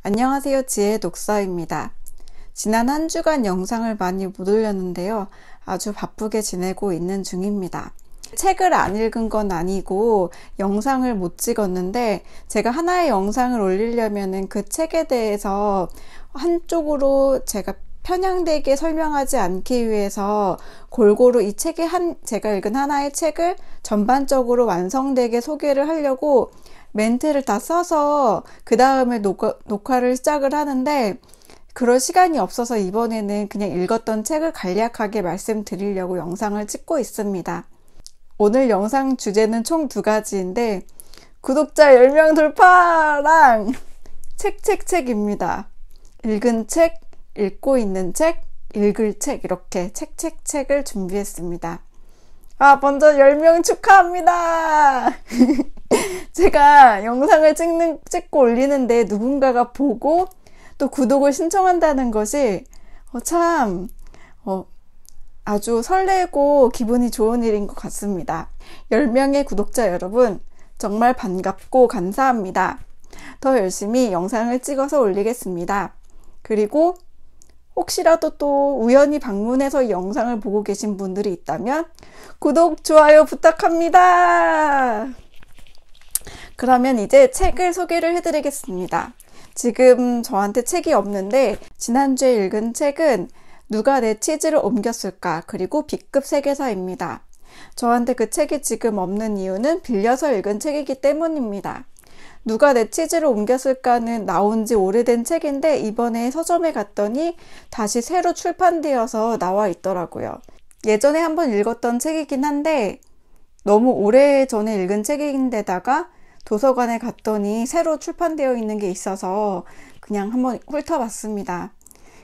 안녕하세요. 지혜의 독서입니다. 지난 한 주간 영상을 많이 못 올렸는데요. 아주 바쁘게 지내고 있는 중입니다. 책을 안 읽은 건 아니고 영상을 못 찍었는데 제가 하나의 영상을 올리려면은 그 책에 대해서 한쪽으로 제가 편향되게 설명하지 않기 위해서 골고루 이 책의 제가 읽은 하나의 책을 전반적으로 완성되게 소개를 하려고 멘트를 다 써서 그 다음에 녹화를 시작을 하는데 그럴 시간이 없어서 이번에는 그냥 읽었던 책을 간략하게 말씀드리려고 영상을 찍고 있습니다. 오늘 영상 주제는 총 2가지인데 구독자 10명 돌파랑 책입니다. 읽은 책, 읽고 있는 책, 읽을 책 이렇게 책을 준비했습니다. 먼저 10명 축하합니다. 제가 영상을 찍고 올리는데 누군가가 보고 또 구독을 신청한다는 것이 아주 설레고 기분이 좋은 일인 것 같습니다. 10명의 구독자 여러분 정말 반갑고 감사합니다. 더 열심히 영상을 찍어서 올리겠습니다. 그리고 혹시라도 또 우연히 방문해서 이 영상을 보고 계신 분들이 있다면 구독, 좋아요 부탁합니다. 그러면 이제 책을 소개를 해드리겠습니다. 지금 저한테 책이 없는데 지난주에 읽은 책은 누가 내 치즈를 옮겼을까 그리고 B급 세계사입니다. 저한테 그 책이 지금 없는 이유는 빌려서 읽은 책이기 때문입니다. 누가 내 치즈를 옮겼을까는 나온 지 오래된 책인데 이번에 서점에 갔더니 다시 새로 출판되어서 나와 있더라고요. 예전에 한번 읽었던 책이긴 한데 너무 오래전에 읽은 책인데다가 도서관에 갔더니 새로 출판되어 있는 게 있어서 그냥 한번 훑어봤습니다.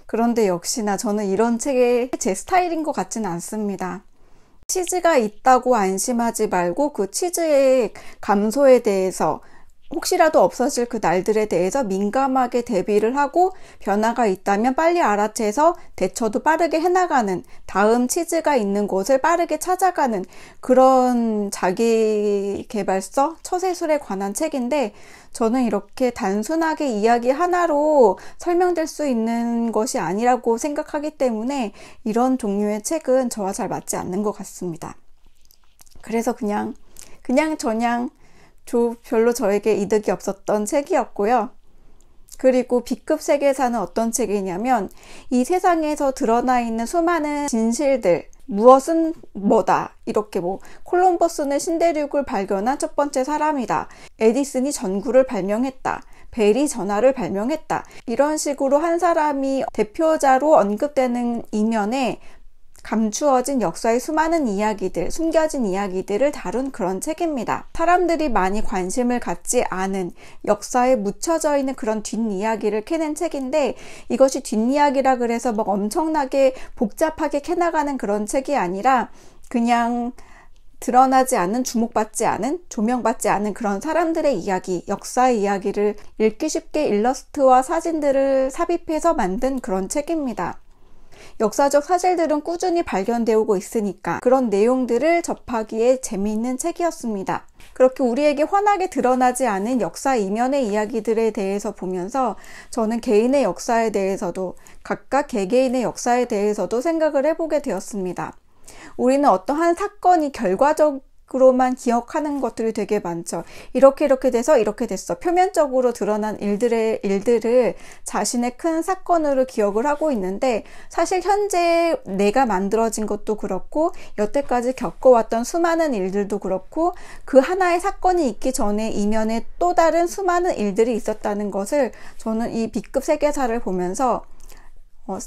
그런데 역시나 저는 이런 책이 제 스타일인 것 같지는 않습니다. 치즈가 있다고 안심하지 말고 그 치즈의 감소에 대해서 혹시라도 없어질 그 날들에 대해서 민감하게 대비를 하고 변화가 있다면 빨리 알아채서 대처도 빠르게 해나가는, 다음 치즈가 있는 곳을 빠르게 찾아가는 그런 자기계발서, 처세술에 관한 책인데 저는 이렇게 단순하게 이야기 하나로 설명될 수 있는 것이 아니라고 생각하기 때문에 이런 종류의 책은 저와 잘 맞지 않는 것 같습니다. 그래서 그냥 별로 저에게 이득이 없었던 책이었고요. 그리고 B급 세계사는 어떤 책이냐면 이 세상에서 드러나 있는 수많은 진실들, 무엇은 뭐다, 이렇게 콜럼버스는 신대륙을 발견한 첫 번째 사람이다, 에디슨이 전구를 발명했다, 벨이 전화를 발명했다, 이런 식으로 한 사람이 대표자로 언급되는 이면에 감추어진 역사의 수많은 이야기들, 숨겨진 이야기들을 다룬 그런 책입니다. 사람들이 많이 관심을 갖지 않은 역사에 묻혀져 있는 그런 뒷이야기를 캐낸 책인데 이것이 뒷이야기라 그래서 엄청나게 복잡하게 캐나가는 그런 책이 아니라 그냥 드러나지 않은, 주목받지 않은, 조명받지 않은 그런 사람들의 이야기, 역사의 이야기를 읽기 쉽게 일러스트와 사진들을 삽입해서 만든 그런 책입니다. 역사적 사실들은 꾸준히 발견되고 있으니까 그런 내용들을 접하기에 재미있는 책이었습니다. 그렇게 우리에게 환하게 드러나지 않은 역사 이면의 이야기들에 대해서 보면서 저는 개인의 역사에 대해서도 각각 개개인의 역사에 대해서도 생각을 해보게 되었습니다. 우리는 어떠한 사건이 결과적으로만 기억하는 것들이 되게 많죠. 이렇게 돼서 이렇게 됐어. 표면적으로 드러난 일들을 자신의 큰 사건으로 기억을 하고 있는데 사실 현재 내가 만들어진 것도 그렇고 여태까지 겪어왔던 수많은 일들도 그렇고 그 하나의 사건이 있기 전에 이면에 또 다른 수많은 일들이 있었다는 것을 저는 이 B급 세계사를 보면서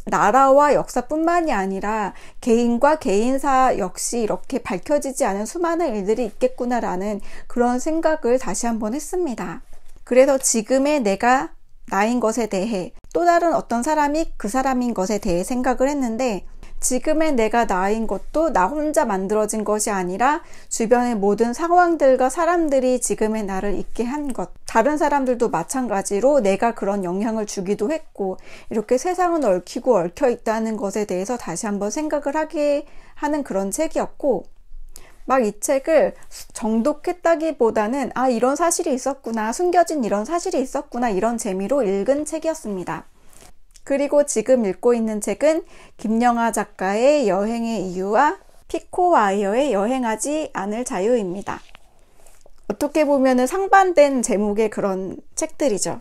나라와 역사뿐만이 아니라 개인과 개인사 역시 이렇게 밝혀지지 않은 수많은 일들이 있겠구나라는 그런 생각을 다시 한번 했습니다. 그래서 지금의 내가 나인 것에 대해 또 다른 어떤 사람이 그 사람인 것에 대해 생각을 했는데 지금의 내가 나인 것도 나 혼자 만들어진 것이 아니라 주변의 모든 상황들과 사람들이 지금의 나를 있게 한 것, 다른 사람들도 마찬가지로 내가 그런 영향을 주기도 했고 이렇게 세상은 얽히고 얽혀 있다는 것에 대해서 다시 한번 생각을 하게 하는 그런 책이었고 막 이 책을 정독했다기보다는 아, 이런 사실이 있었구나, 숨겨진 이런 사실이 있었구나, 이런 재미로 읽은 책이었습니다. 그리고 지금 읽고 있는 책은 김영하 작가의 여행의 이유와 피코 와이어의 여행하지 않을 자유입니다. 어떻게 보면 상반된 제목의 그런 책들이죠.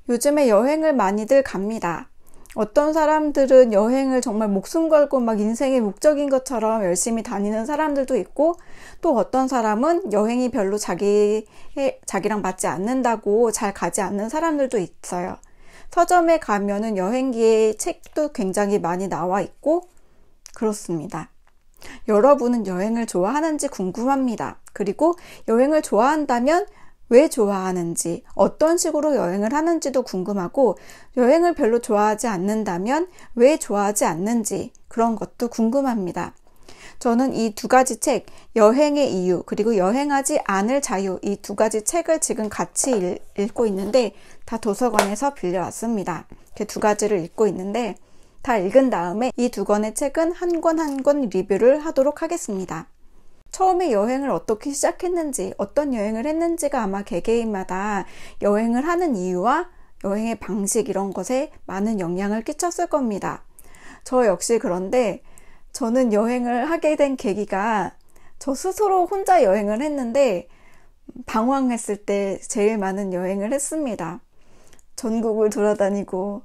요즘에 여행을 많이들 갑니다. 어떤 사람들은 여행을 정말 목숨 걸고 막 인생의 목적인 것처럼 열심히 다니는 사람들도 있고, 또 어떤 사람은 여행이 별로 자기랑 맞지 않는다고 잘 가지 않는 사람들도 있어요. 서점에 가면은 여행기의 책도 굉장히 많이 나와 있고 그렇습니다. 여러분은 여행을 좋아하는지 궁금합니다. 그리고 여행을 좋아한다면 왜 좋아하는지, 어떤 식으로 여행을 하는지도 궁금하고, 여행을 별로 좋아하지 않는다면 왜 좋아하지 않는지 그런 것도 궁금합니다. 저는 이 두 가지 책, 여행의 이유 그리고 여행하지 않을 자유, 이 두 가지 책을 지금 같이 읽고 있는데 다 도서관에서 빌려왔습니다. 이렇게 두 가지를 읽고 있는데 다 읽은 다음에 이 두 권의 책은 한 권 한 권 리뷰를 하도록 하겠습니다. 처음에 여행을 어떻게 시작했는지, 어떤 여행을 했는지가 아마 개개인마다 여행을 하는 이유와 여행의 방식 이런 것에 많은 영향을 끼쳤을 겁니다. 저 역시 그런데 저는 여행을 하게 된 계기가 저 스스로 혼자 여행을 했는데 방황했을 때 제일 많은 여행을 했습니다. 전국을 돌아다니고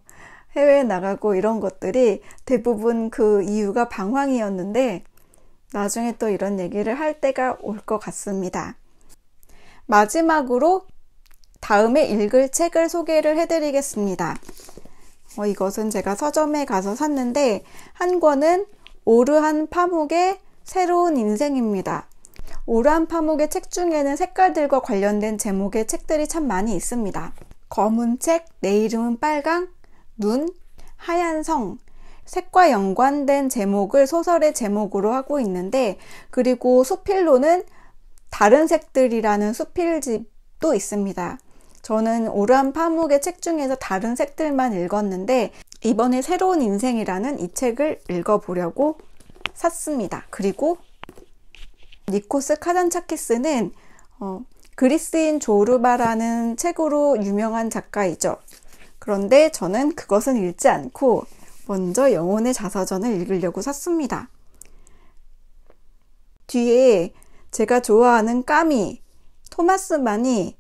해외에 나가고 이런 것들이 대부분 그 이유가 방황이었는데 나중에 또 이런 얘기를 할 때가 올 것 같습니다. 마지막으로 다음에 읽을 책을 소개를 해드리겠습니다. 이것은 제가 서점에 가서 샀는데 한 권은 오르한 파묵의 새로운 인생입니다. 오르한 파묵의 책 중에는 색깔들과 관련된 제목의 책들이 참 많이 있습니다. 검은 책, 내 이름은 빨강, 눈, 하얀 성, 색과 연관된 제목을 소설의 제목으로 하고 있는데, 그리고 수필로는 다른 색들이라는 수필집도 있습니다. 저는 오르한 파묵의 책 중에서 다른 색들만 읽었는데 이번에 새로운 인생이라는 이 책을 읽어보려고 샀습니다. 그리고 니코스 카잔차키스는 그리스인 조르바라는 책으로 유명한 작가이죠. 그런데 저는 그것은 읽지 않고 먼저 영혼의 자서전을 읽으려고 샀습니다. 뒤에 제가 좋아하는 까미, 토마스 만이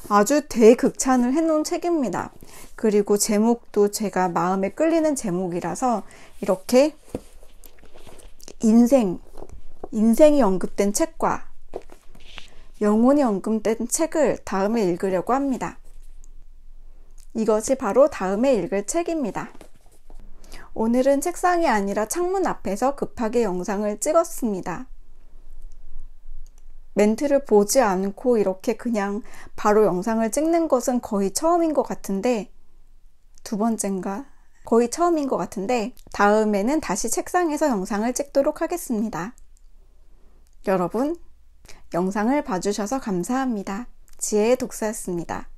아주 대극찬을 해놓은 책입니다. 그리고 제목도 제가 마음에 끌리는 제목이라서 이렇게 인생이 언급된 책과 영혼이 언급된 책을 다음에 읽으려고 합니다. 이것이 바로 다음에 읽을 책입니다. 오늘은 책상이 아니라 창문 앞에서 급하게 영상을 찍었습니다. 멘트를 보지 않고 이렇게 그냥 바로 영상을 찍는 것은 거의 처음인 것 같은데, 두 번째인가? 거의 처음인 것 같은데, 다음에는 다시 책상에서 영상을 찍도록 하겠습니다. 여러분, 영상을 봐주셔서 감사합니다. 지혜의 독서였습니다.